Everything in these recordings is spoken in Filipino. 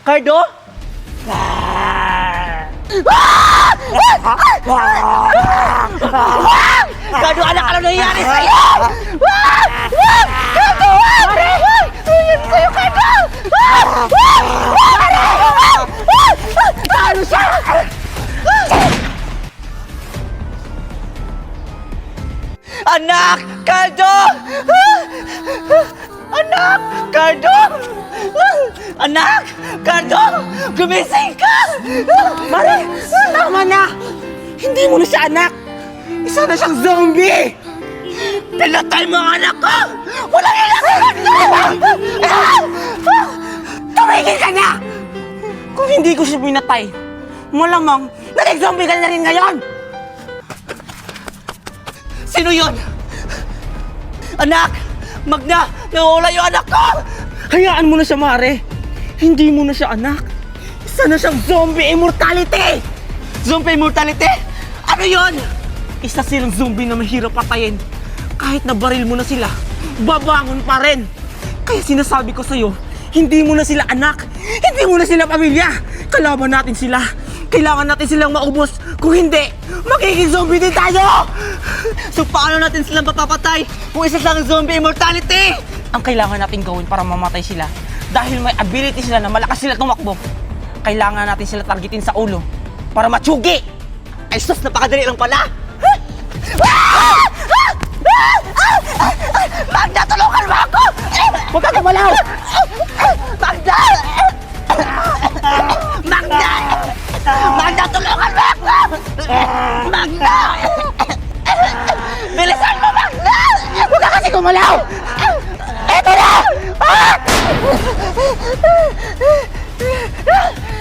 Cardo? Cardo, anak, ano nangyayari sa'yo? Cardo! Tingin sa'yo, Cardo! Paano siya? Anak! Cardo! Anak! Cardo! Anak! Cardo! Gumising ka! Mare, tama na! Hindi mo na siya anak! Isa na siyang zombie! Pinatay mo ang anak ko! Walang ilang Tumigil ka na! Kung hindi ko siya pinatay, malamang nag-zombie ka na rin ngayon! Sino yun? Anak! Magna! Nawala yung anak ko! Hayaan mo na siya, Mare! Hindi mo na siya anak! Isa na siyang zombie immortality! Zombie immortality? Ano yun? Isa silang zombie na mahirap patayin. Kahit nabaril mo na sila, babangon pa rin. Kaya sinasabi ko sa'yo, hindi mo na sila anak. Hindi mo na sila pamilya. Kalaban natin sila. Kailangan natin silang maubos. Kung hindi, magiging zombie din tayo! So paano natin silang mapapatay kung isa silang zombie immortality? Ang kailangan natin gawin para mamatay sila, dahil may ability sila na malakas sila tumakbo, kailangan natin sila targetin sa ulo para matsugi! Ay sus, napakadali lang pala! Magda, tulungan mo ako! Huwag ka gumalaw! Magda! Magda! Magda, tulungan mo ako! Magda! Bilisan mo, Magda! Huwag ka kasi gumalaw! Eto na!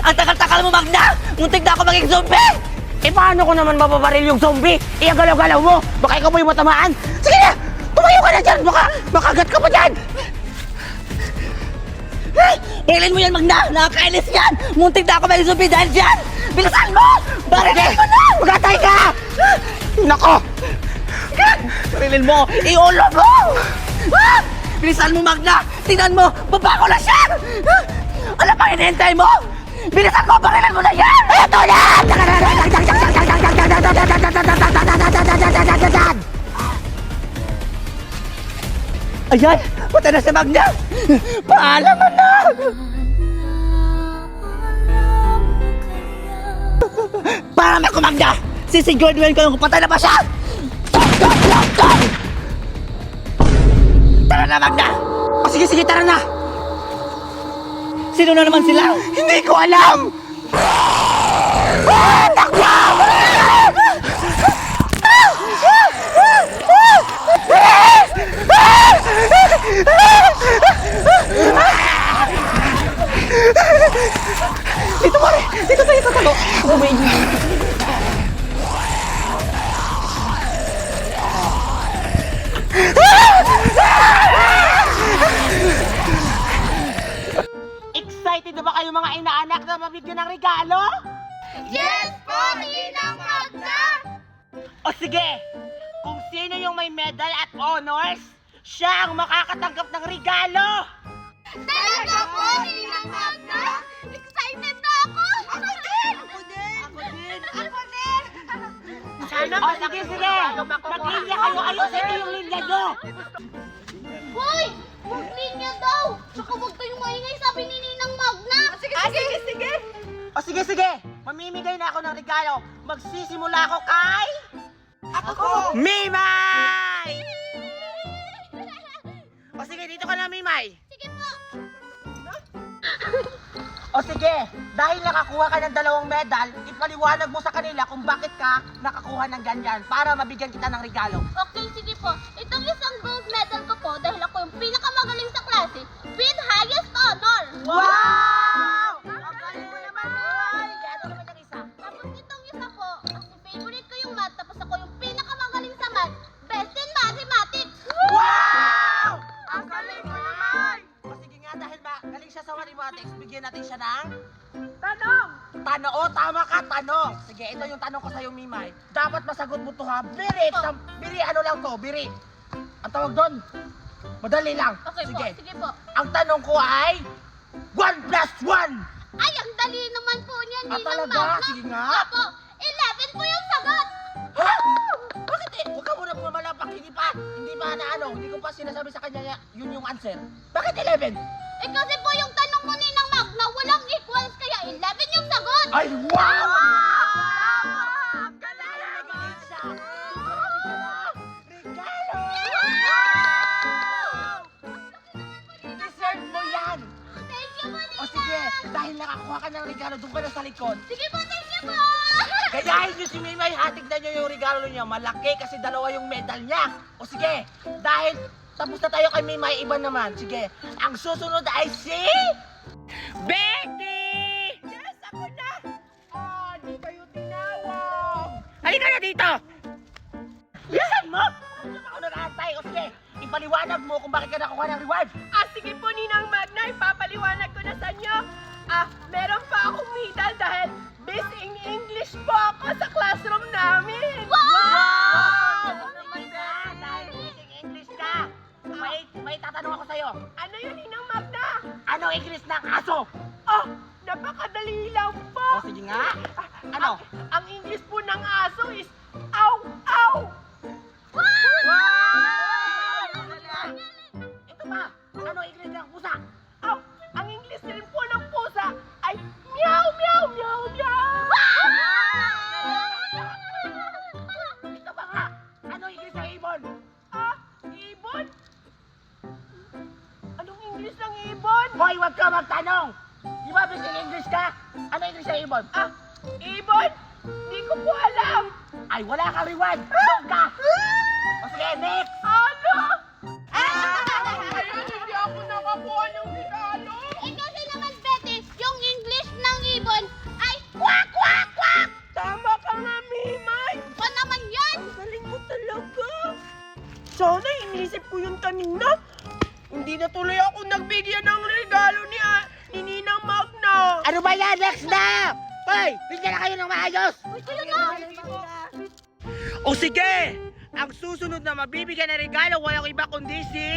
Ang tagal-tagal mo, Magda! Muntik na ako maging zombie! Eh paano ko naman mababaril yung zombie? Galaw-galaw mo! Baka ikaw mo yung matamaan! Sige na! Tumayo ka na dyan! Baka makagat ka pa dyan! Hilin mo yan, Magda! Nakakainis yan! Muntik na ako maging zombie dahil dyan! Bilisan mo! Barilan mo na! Magatay ka! Nako! Hilin mo! Iulo mo! Bilisan mo, Magda! Tingnan mo! Baba ko na siya! Ano pang hinihintay mo? Bilisan mo! Barilan mo na yan! Eto na! Ayan! Punta na si Magda! Paalam mo na! Paalam ako, Magda! Sisiguraduhin ko yung patay na pa siya! Tok! Tara na, Magda! O sige, tara na! Sino na naman sila? Hindi ko alam! Takbo! Dito, pare! Dito tayo tatago! Excited na ba kayo mga inaanak na mabigyan ng regalo? Yes po, Ninang Magda! O sige, kung sino yung may medal at honors, siya ang makakatanggap ng regalo! Talaga po, Ninang Magda! Excited na ako! Ako din! Sana o sige, maglinya kayo, ayusin niyo yung linya nyo! Hoy! Huwag linya daw! Tsaka huwag kayong maingay, sabi ni Ninang Magda! Sige! O sige, mamimigay na ako ng regalo. Magsisimula ako kay... Ako! Mimay! O sige, dito ka na, Mimay. Sige po! O sige, dahil nakakuha ka ng 2 medal, ipaliwanag mo sa kanila kung bakit ka nakakuha ng ganyan para mabigyan kita ng regalo. Okay, sige po. Itong isang gold medal ko po dahil ako yung pinakamagaling sa klase with highest honor! Wow! Ang galing mo naman, Mimay! Ano naman yung isa? Tapos itong isa po, kasi favorite ko yung math, tapos ako yung pinakamagaling sa math, best in mathematics! Wow! Ang galing mo naman! O sige nga, dahil galing siya sa mathematics, bigyan natin siya ng... Tanong! O, tama ka, tanong! Sige, ito yung tanong ko sa'yo, Mimay. Dapat masagot mo to, ha? Biri! Biri, ano lang to? Biri! Ang tawag doon, madali lang. Okay Sige. po, sige po. Ang tanong ko ay... 1 plus 1! Magna. Sige nga. Opo, 11 po yung sagot. Ha? Bakit eh? Huwag ka muna pumalapak. Hindi pa na ano. Hindi ko pa sinasabi sa kanya yun yung answer. Bakit 11? Eh kasi po yung tanong mo Ninang Magna, walang equals kaya 11 yung sagot. Ay, wow! Ang galing! Regalo! Deserve mo yan! Thank you po, Ninang. O sige, dahil nakakuha ka ng regalo, doon ka na sa likod. Sige po, thank you po. Gayahin niyo si Maymay, hatignan niyo yung regalo niya. Malaki kasi dalawa yung medal niya. O sige, dahil tapos na tayo kay Maymay, iba naman. Sige, ang susunod ay si... Betty! Yes, ako na! Oh, di kayo tinawag. Halika na dito! Bilisan mo! Ano ako nag-aantay? O sige, ipaliwanag mo kung bakit ka nakuha ng reward. Sige po, Ninang Magna, ipapaliwanag ko na sa inyo. Meron pa akong medal dahil Best in English po ako sa classroom namin. Wow! Naman ka! Dahil using English ka! May tatanong ako sa'yo. Ano yun, Ninang Magna? Ano English ng aso? Napakadali lang po. O sige nga. Ano? Ang English po ng aso is aw, aw. Wow! Ito ba? Ano English ng pusa? Aw, ang English rin po ng pusa ay meow, meow, meow, meow. Ito ba nga? Ano English ng ibon? Ibon? Anong English ng ibon? Hoy, wag ka magtanong! Di ba bising English ka? Ano English ng ibon? Ibon? Di ko po alam. Ay, wala kang reward! Doon ka! O sige, next! Ano? Ayun, hindi ako nakakuha ng regalo. Eh kasi naman, Betty, yung English ng ibon ay quack, quack, quack. Tama ka nga, Mimay. Ba naman yan? Galing mo talaga. Sana inisip ko yun kanina. Hindi na tuloy ako nagbigyan ng regalo ni Ninang Magna. Ano ba yan? Next na! Hoy, bigyan na kayo ng maayos! Uy, talaga? O sige! Ang susunod na mabibigyan ng regalo, walang iba kundi si...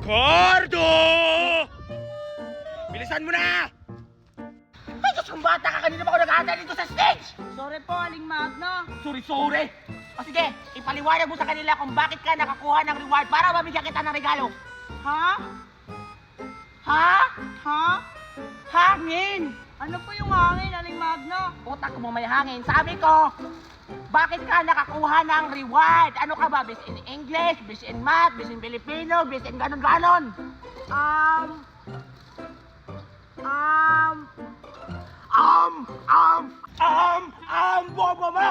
Cardo! Bilisan mo na! Ay, Diyos kong bata ka! Kanina pa ako nag-aantay dito sa stage! Sorry po, Aling Magna. Sorry! O sige, ipaliwanag mo sa kanila kung bakit ka nakakuha ng reward para mabigyan kita ng regalo. Ha? Ha? Ha? Hangin! Ano po yung hangin, Aling Magna? Utak mo may hangin. Sabi ko, bakit ka nakakuha ng reward? Ano ka ba? Best in English, best in Math, best in Filipino, best in ganon-ganon? Bobo mo!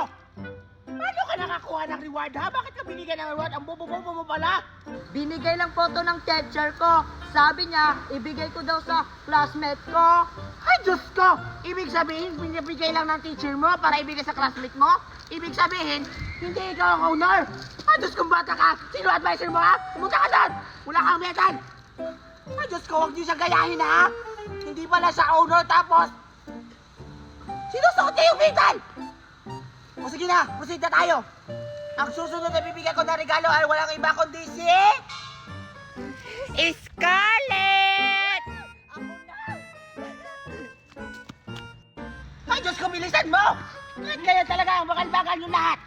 Paano ka nakakuha ng reward ha? Bakit ka binigyan ng reward? Ang bobo-bobo mo pala! Binigay lang po to ng teacher ko. Sabi niya, ibigay ko daw sa classmate ko. Ay, Diyos ko! Ibig sabihin, binibigay lang ng teacher mo para ibigay sa classmate mo? Ibig sabihin, hindi ikaw ang owner! Ay, Diyos kong bata ka! Sino advisor mo ha? Pumunta ka doon! Wala kang metan! Ay, Diyos ko, huwag niyo siyang gayahin ha! Hindi pala sa owner tapos... Sinusuot niya yung metan! O sige na, proceed na tayo! Ang susunod na bibigyan ko na regalo ay walang iba kundi si... Scarlett! Ako na! Ay, Diyos ko, bilisan mo! Kaya talaga, bakal-bakal yung lahat!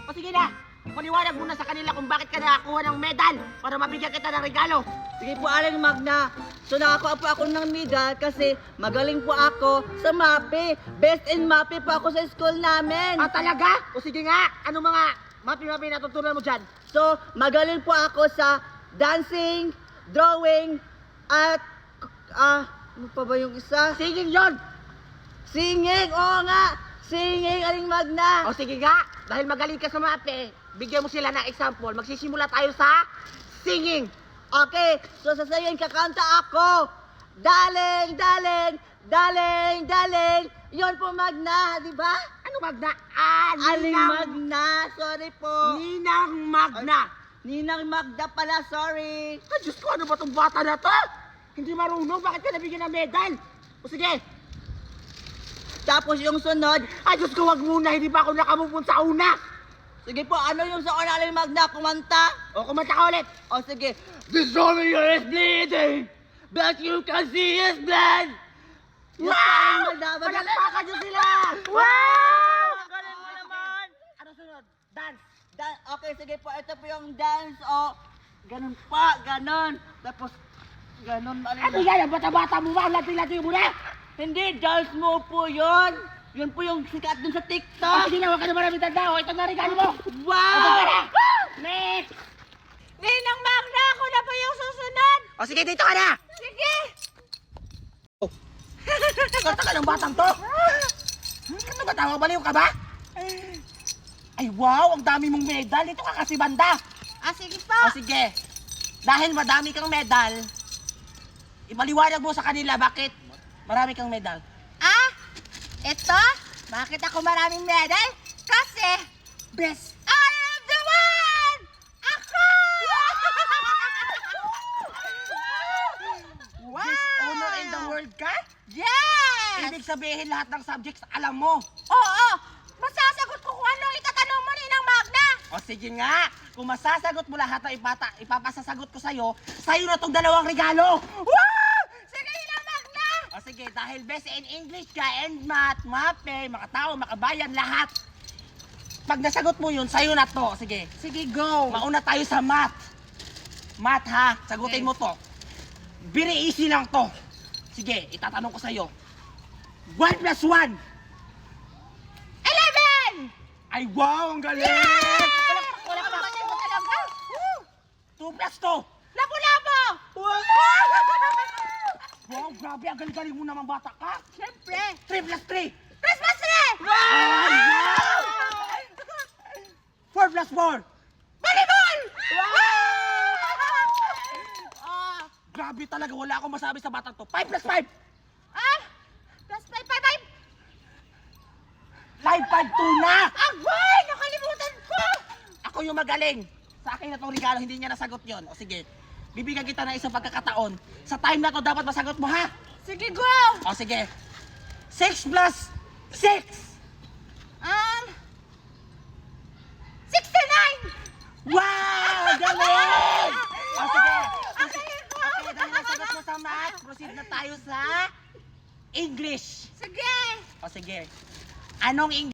O sige na, paliwanag muna sa kanila kung bakit ka nakakuha ng medal para mabigyan kita ng regalo. Sige po, Aling Magna. So nakakuha po ako ng medal kasi magaling po ako sa MAPE. Best in MAPE po ako sa school namin. Ah, talaga? O sige nga, ano mga mapi-mapi natutunan mo dyan? So magaling po ako sa dancing, drawing, at ano pa ba yung isa? Singing yon! Singing, oo nga. Singing, Aling Magna. O sige nga, dahil magaling ka sa mape, bigyan mo sila ng example. Magsisimula tayo sa singing. Okay, so sasayin kakanta ako. Daling, daling, daling, daling. Yon po Magna, di ba? Ano Magna? Aling Magna, sorry po. Ninang Magna. Ninang Magda pala, sorry. Ay, Diyos ko, ano ba itong bata na to? Hindi marunong, bakit ka nabigyan ng medal? O sige. Tapos yung sunod, Ay, Diyos ko, wag muna, hindi pa ako nakamupun sa una. sige po, ano yung sa Aling Magna, kumanta? O, kumanta ka ulit. O sige, The soldier is bleeding, but you can see his blood. yes po, Aling Magna, Palakpakan nyo sila! Wow! Ang galing mo naman! Ano sunod? Dance! Okay, sige po. Ito po yung dance. O, ganun pa, ganun. Tapos, ganun. Ano yan? Ang bata-bata mo ba? Ang lati-lati mo na! Hindi, dance mo po yun. Yun po yung sikat dun sa Oh, TikTok. sige na, huwag ka na maraming tanda. O, ito na regalo mo! Wow! Ito na! Next! Ninang Magna, ako na ba yung susunod? O sige, dito ka na! Sige! Kata ka ng batang to! Ano ba tawag? Baliw ka ba? Ay wow, ang dami mong medal. Dito ka kasi banda. Sige po. O sige, dahil madami kang medal, ipaliwanag mo sa kanila bakit marami kang medal. Ito? Bakit ako maraming medal? Kasi, Best! I am the one! Ako! Wow! Best honor in the world ka? Yes! Ibig sabihin lahat ng subjects alam mo. Oo! Masasagot ko kung ano itatanong mo, Ninang Magna! O sige nga, kung masasagot mo lahat ng ipapasasagot ko sa'yo na tong dalawang regalo. Wow! Sige, Ninang Magna! O sige, dahil best in English ka and math, mape, makatao, makabayan, lahat. Pag nasagot mo yun, sa'yo na to. Sige, Sige, go! mauna tayo sa math. Math ha, sagutin mo to. Very easy lang to. Sige, itatanong ko sa'yo. 1 plus 1. 11! Ay wow, ang galing! Wala ka ba ko talaga? 2 plus 2. Lapu-lapo! Wow, grabe, ang galing-galing mo naman bata ka. Siyempre! 3 plus 3. Christmas tree! Ay, wow! 4 plus 4. Volleyball! Grabe talaga, wala akong masabi sa batang to. 5 plus 5. Plus 5. Live 5 tuna. Agay! Nakalimutan ko! Ako yung magaling. Sa akin na itong regalo, hindi niya nasagot yon. O sige, bibigyan kita ng isang pagkakataon. Sa time na to, dapat masagot mo ha. Sige, go! O sige, 6 plus 6. 69! Wow! Galing! O sige, okay, dahil nasagot mo sa math, proceed na tayo sa English. Sige! O sige, anong English?